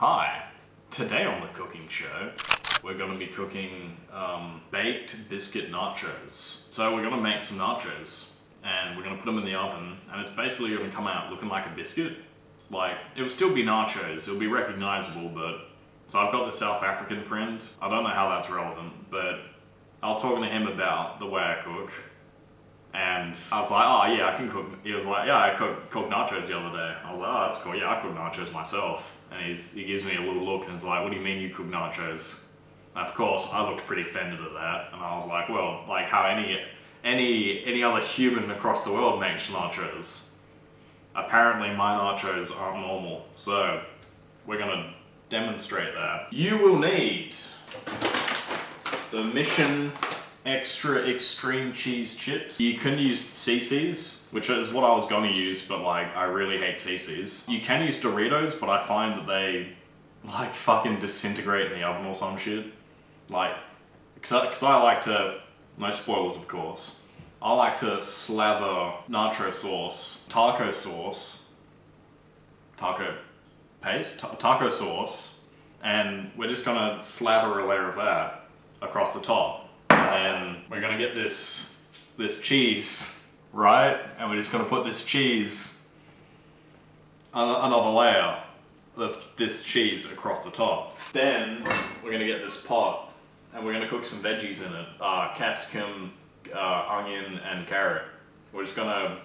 Hi, today on the cooking show, we're going to be cooking baked biscuit nachos. So we're going to make some nachos and we're going to put them in the oven and it's basically going to come out looking like a biscuit. Like, it will still be nachos, it'll be recognizable, but... So I've got this South African friend, I don't know how that's relevant, but I was talking to him about the way I cook. And I was like, oh yeah, I can cook. He was like, yeah, I cooked nachos the other day. I was like, oh, that's cool. Yeah, I cook nachos myself. And he gives me a little look and he's like, what do you mean you cook nachos? And of course, I looked pretty offended at that. And I was like, well, like how any other human across the world makes nachos. Apparently my nachos aren't normal. So we're gonna demonstrate that. You will need the Mission Extra Extreme Cheese Chips. You can use CC's, which is what I was gonna use, but like, I really hate CC's. You can use Doritos, but I find that they like fucking disintegrate in the oven or some shit. Like, cause I like to, no spoilers of course, I like to slather nacho sauce, taco sauce, and we're just gonna slather a layer of that across the top. And then we're gonna get this cheese, right? And we're just gonna put this cheese, another layer of this cheese across the top. Then we're gonna get this pot and we're gonna cook some veggies in it. Capsicum, onion and carrot. We're just gonna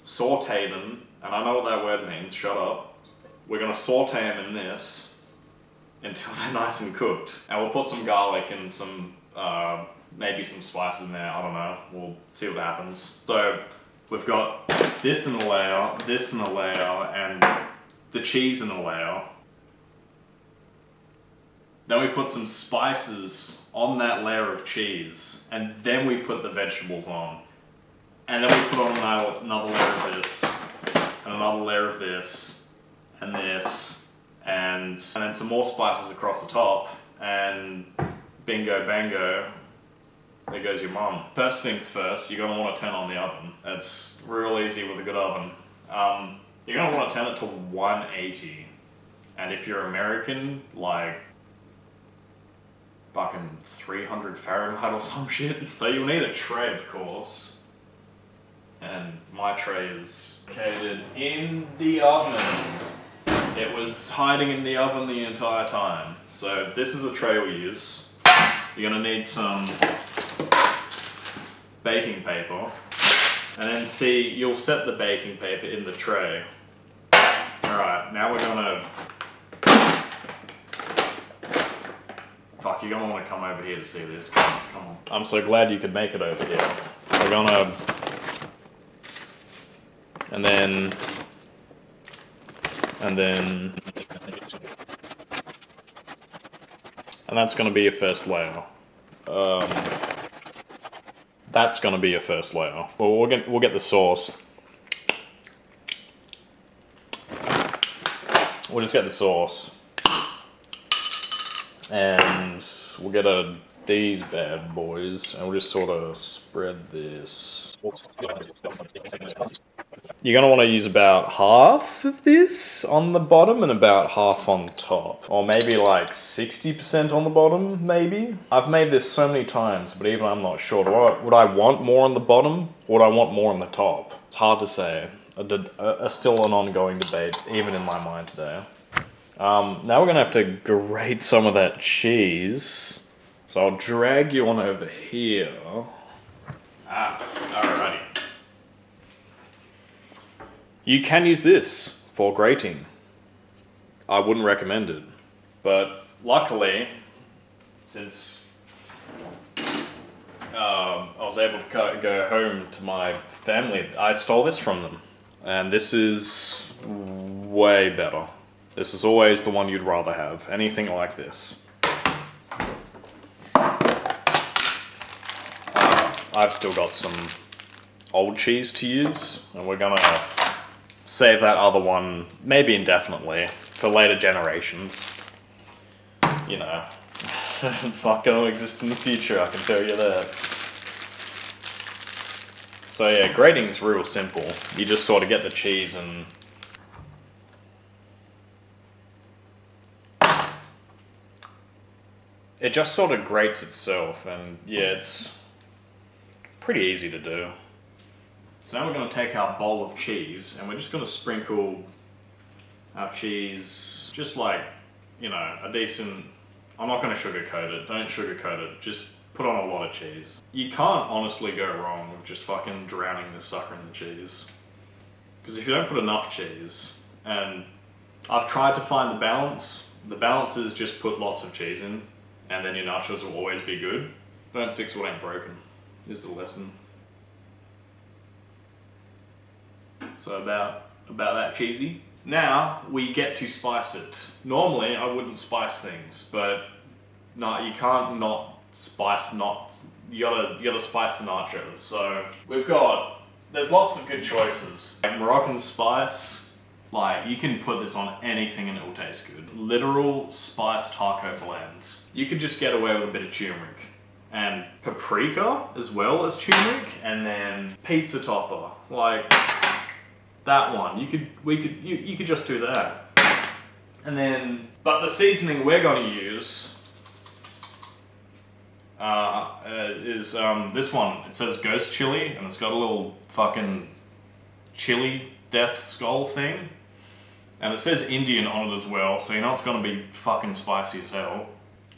saute them, and I know what that word means, shut up. We're gonna saute them in this until they're nice and cooked. And we'll put some garlic and some maybe some spices in there, I don't know, we'll see what happens. So we've got this in a layer, this in a layer, and the cheese in a layer. Then we put some spices on that layer of cheese, and then we put the vegetables on. And then we put on another layer of this, and another layer of this, and this, and then some more spices across the top, and bingo bango, there goes your mum. First things first, you're gonna want to turn on the oven. It's real easy with a good oven. You're gonna want to turn it to 180. And if you're American, like fucking 300 Fahrenheit or some shit. So you'll need a tray, of course. And my tray is located in the oven. It was hiding in the oven the entire time. So this is the tray we use. You're gonna need some baking paper. And then see, you'll set the baking paper in the tray. Alright, now we're gonna... Fuck, you're gonna want to come over here to see this. Come on. I'm so glad you could make it over here. We're gonna... And then... And that's gonna be your first layer. That's gonna be your first layer. Well, we'll get the sauce. We'll just get the sauce. And we'll get these bad boys, and we'll just sort of spread this. You're gonna want to use about half of this on the bottom and about half on top. Or maybe like 60% on the bottom, maybe? I've made this so many times, but even I'm not sure. Would I want more on the bottom, or would I want more on the top? It's hard to say. Still an ongoing debate, even in my mind today. Now we're gonna have to grate some of that cheese. So I'll drag you on over here. Alrighty. You can use this for grating. I wouldn't recommend it. But luckily, since I was able to go home to my family, I stole this from them. And this is way better. This is always the one you'd rather have. Anything like this. I've still got some old cheese to use, and we're gonna save that other one, maybe indefinitely, for later generations. You know, it's not gonna exist in the future, I can tell you that. So yeah, grating's real simple. You just sort of get the cheese and it just sort of grates itself, and yeah, it's pretty easy to do. So now we're going to take our bowl of cheese and we're just going to sprinkle our cheese just like, you know, a decent... I'm not going to sugarcoat it, don't sugarcoat it, just put on a lot of cheese. You can't honestly go wrong with just fucking drowning this sucker in the cheese. Because if you don't put enough cheese, and I've tried to find the balance is just put lots of cheese in, and then your nachos will always be good. Don't fix what ain't broken, is the lesson. So about that cheesy. Now we get to spice it. Normally I wouldn't spice things, but no, you can't not spice you gotta spice the nachos. So there's lots of good choices. Like Moroccan spice, like you can put this on anything and it will taste good. Literal spice taco blend. You could just get away with a bit of turmeric. And paprika as well as turmeric, and then pizza topper. Like that one, you could just do that. And then, but the seasoning we're going to use is this one. It says ghost chili, and it's got a little fucking chili death skull thing. And it says Indian on it as well, so you know it's going to be fucking spicy as hell.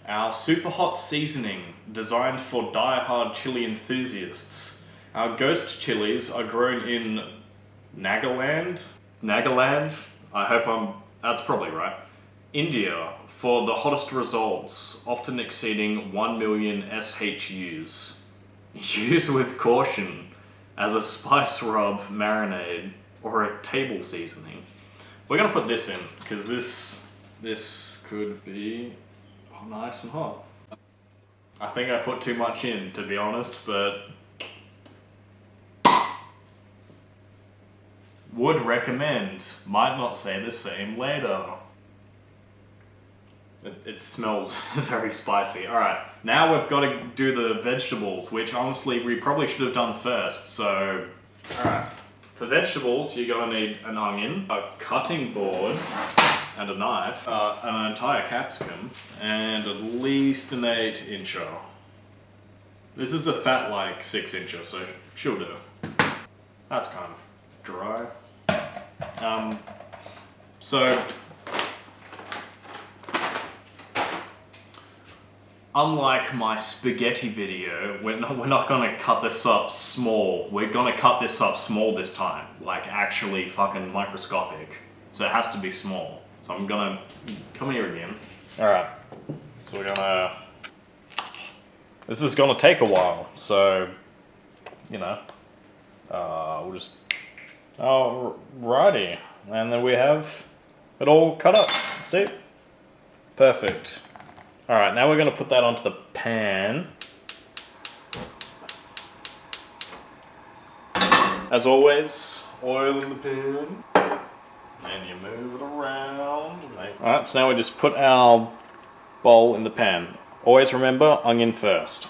Our super hot seasoning, designed for die-hard chili enthusiasts. Our ghost chilies are grown in Nagaland, I hope that's probably right, India, for the hottest results, often exceeding 1 million SHUs. Use with caution as a spice rub, marinade, or a table seasoning. We're gonna put this in, because this could be nice and hot. I think I put too much in, to be honest, but would recommend. Might not say the same later. It smells very spicy. Alright, now we've got to do the vegetables, which honestly we probably should have done first, so... Alright, for vegetables you're going to need an onion, a cutting board, and a knife, an entire capsicum, and at least an 8-incher. This is a fat like 6-incher, so she'll do. That's kind of dry. So unlike my spaghetti video, we're not gonna cut this up small. We're gonna cut this up small this time, like actually fucking microscopic. So it has to be small. So I'm gonna come here again. All right. So we're gonna. This is gonna take a while, so you know, we'll just. Alrighty, and then we have it all cut up. See? Perfect. Alright, now we're going to put that onto the pan. As always, oil in the pan. And you move it around. Alright, so now we just put our bowl in the pan. Always remember, onion first.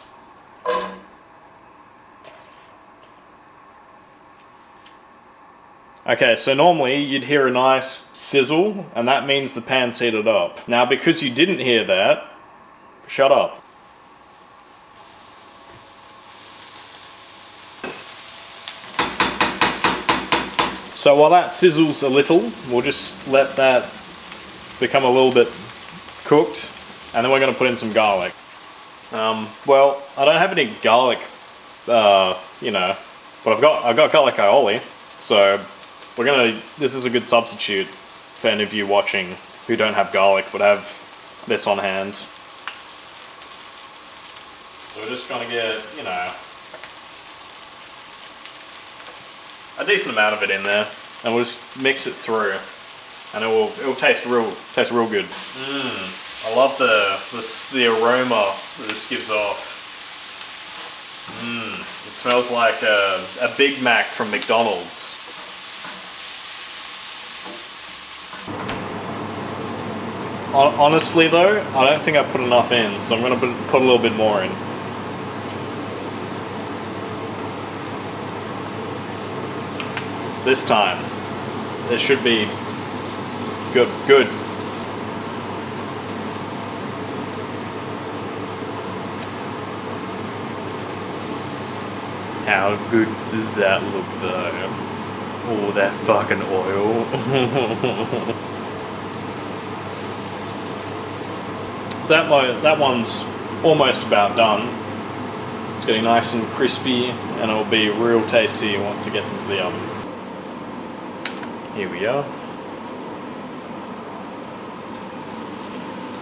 Okay, so normally you'd hear a nice sizzle, and that means the pan's heated up. Now, because you didn't hear that, shut up. So while that sizzles a little, we'll just let that become a little bit cooked, and then we're going to put in some garlic. Well, I don't have any garlic, you know, but I've got garlic aioli, so this is a good substitute for any of you watching who don't have garlic but have this on hand. So we're just gonna get, you know, a decent amount of it in there, and we'll just mix it through, and it will taste real good. I love the aroma that this gives off. It smells like a Big Mac from McDonald's. Honestly though, I don't think I put enough in, so I'm going to put a little bit more in. This time, it should be good. How good does that look though? Oh, that fucking oil. So that one's almost about done. It's getting nice and crispy, and it'll be real tasty once it gets into the oven. Here we are.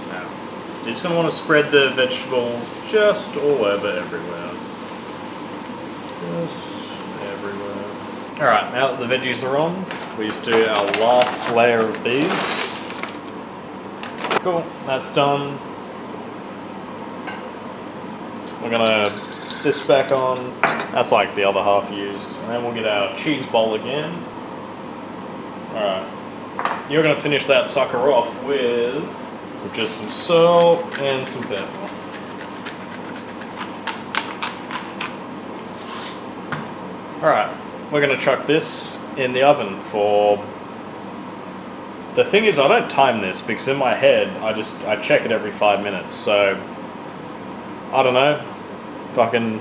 Now, you're just going to want to spread the vegetables just all over everywhere. Just everywhere. Alright, now that the veggies are on, we just do our last layer of these. Cool, that's done. We're gonna put this back on. That's like the other half used. And then we'll get our cheese bowl again. Alright. You're gonna finish that sucker off with just some salt and some pepper. Alright, we're gonna chuck this in the oven for... The thing is, I don't time this because in my head, I check it every 5 minutes, so... I don't know. Fucking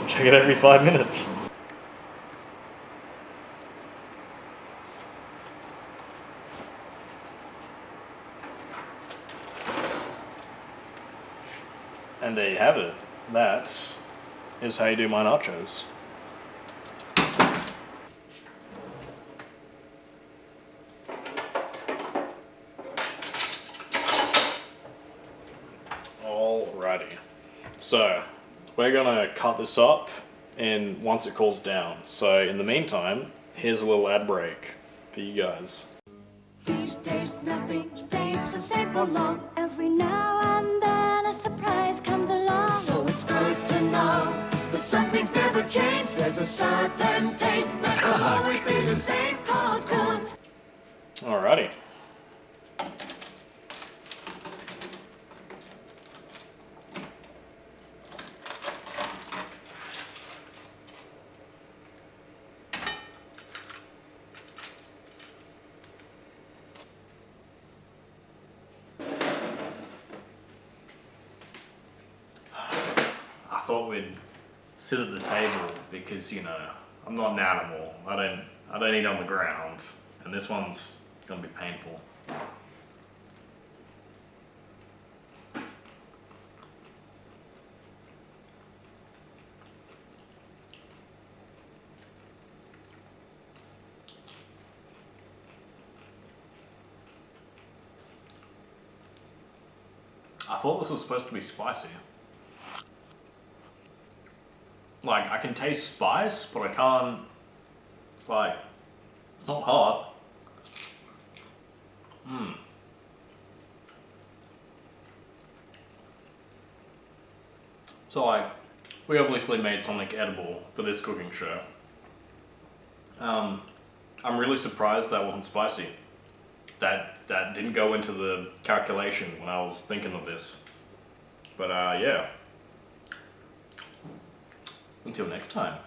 check it every 5 minutes. And there you have it. That is how you do my nachos. Alrighty. So, we're gonna cut this up and once it cools down. So, in the meantime, here's a little ad break for you guys. These days nothing stays the same for long. Every now and then a surprise comes along. So it's good to know that some things never change. There's a certain taste that will always stay the same, called good. Alrighty. I thought we'd sit at the table because, you know, I'm not an animal. I don't eat on the ground, and this one's gonna be painful. I thought this was supposed to be spicy. Like, I can taste spice, but I can't... It's like... It's not hot. So, like, we obviously made something edible for this cooking show. I'm really surprised that wasn't spicy. That didn't go into the calculation when I was thinking of this. But yeah. Until next time.